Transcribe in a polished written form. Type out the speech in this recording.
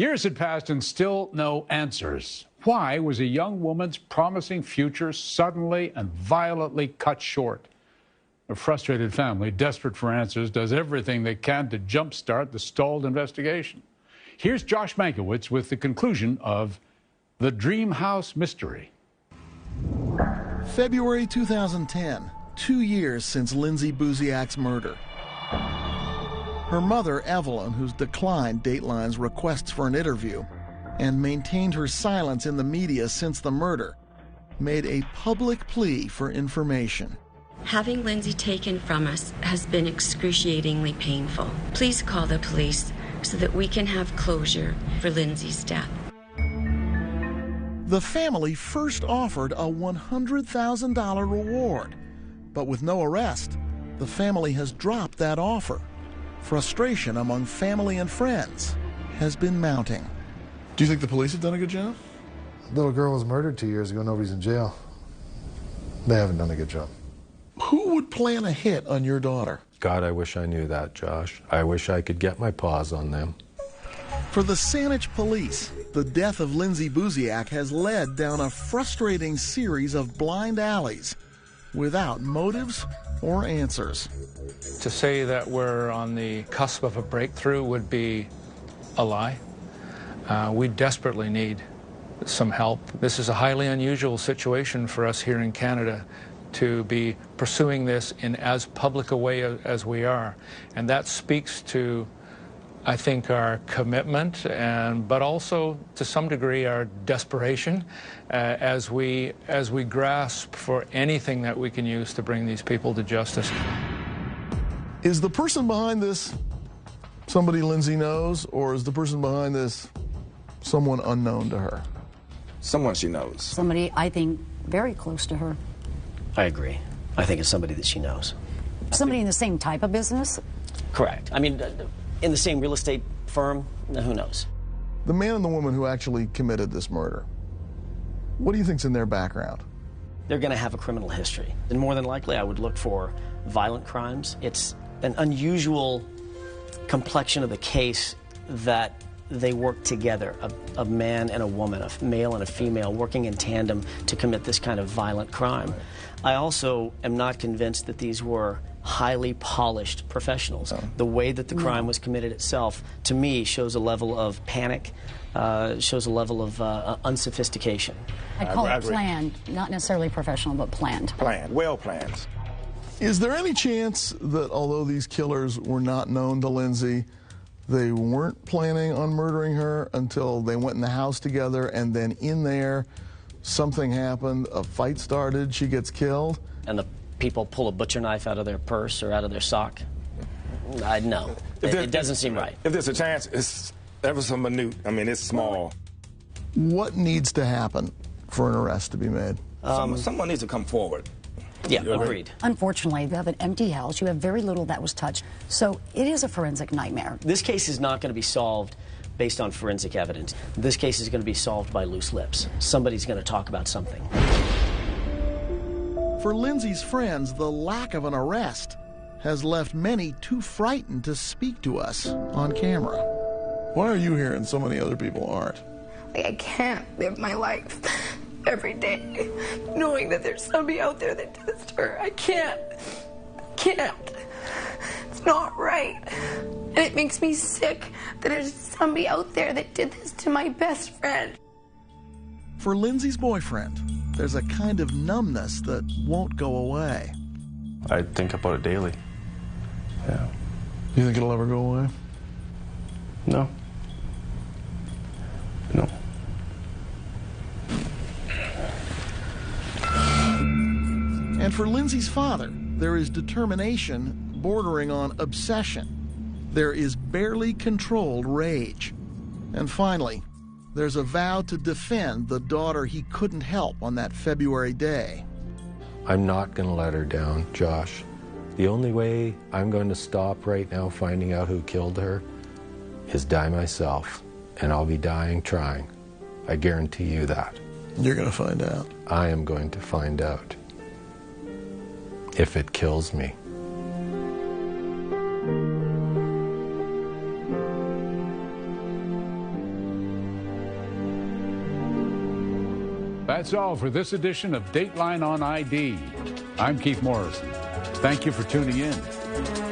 Years had passed and still no answers. Why was a young woman's promising future suddenly and violently cut short? A frustrated family, desperate for answers, does everything they can to jumpstart the stalled investigation. Here's Josh Mankiewicz with the conclusion of The Dream House Mystery. February 2010, 2 years since Lindsay Buziak's murder. Her mother, Evelyn, who's declined Dateline's requests for an interview and maintained her silence in the media since the murder, made a public plea for information. Having Lindsay taken from us has been excruciatingly painful. Please call the police so that we can have closure for Lindsay's death. The family first offered a $100,000 reward, but with no arrest, the family has dropped that offer. Frustration among family and friends has been mounting. Do you think the police have done a good job? The little girl was murdered 2 years ago. Nobody's in jail. They haven't done a good job. Who would plan a hit on your daughter? God, I wish I knew that, Josh. I wish I could get my paws on them. For the Saanich police, the death of Lindsay Buziak has led down a frustrating series of blind alleys without motives or answers. To say that we're on the cusp of a breakthrough would be a lie. We desperately need some help. This is a highly unusual situation for us here in Canada to be pursuing this in as public a way as we are. And that speaks to, I think, our commitment, but also to some degree our desperation as we grasp for anything that we can use to bring these people to justice. Is the person behind this somebody Lindsay knows, or is the person behind this someone unknown to her? Someone she knows. Somebody, I think, very close to her. I agree. I think it's somebody that she knows. Somebody in the same type of business? Correct. I mean, in the same real estate firm, who knows? The man and the woman who actually committed this murder, what do you think's in their background? They're going to have a criminal history. And more than likely, I would look for violent crimes. It's an unusual complexion of the case that they work together, a man and a woman, a male and a female, working in tandem to commit this kind of violent crime. I also am not convinced that these were highly polished professionals. The way that the crime was committed itself, to me, shows a level of panic, shows a level of unsophistication. I'd call it planned, not necessarily professional, but planned. Planned, well planned. Is there any chance that although these killers were not known to Lindsay, they weren't planning on murdering her until they went in the house together, and then in there something happened, a fight started, she gets killed? And the people pull a butcher knife out of their purse or out of their sock? No, it doesn't seem right. If there's a chance, it's ever so minute. I mean, it's small. What needs to happen for an arrest to be made? Someone needs to come forward. Yeah, agreed. Unfortunately, you have an empty house. You have very little that was touched. So it is a forensic nightmare. This case is not going to be solved based on forensic evidence. This case is going to be solved by loose lips. Somebody's going to talk about something. For Lindsay's friends, the lack of an arrest has left many too frightened to speak to us on camera. Why are you here and so many other people aren't? I can't live my life every day knowing that there's somebody out there that did this to her. I can't. It's not right. And it makes me sick that there's somebody out there that did this to my best friend. For Lindsay's boyfriend, there's a kind of numbness that won't go away. I think about it daily. Yeah. You think it'll ever go away? No. No. And for Lindsay's father, there is determination bordering on obsession. There is barely controlled rage. And finally, there's a vow to defend the daughter he couldn't help on that February day. I'm not going to let her down, Josh. The only way I'm going to stop right now finding out who killed her is die myself. And I'll be dying trying. I guarantee you that. You're going to find out. I am going to find out. If it kills me. That's all for this edition of Dateline on ID. I'm Keith Morrison. Thank you for tuning in.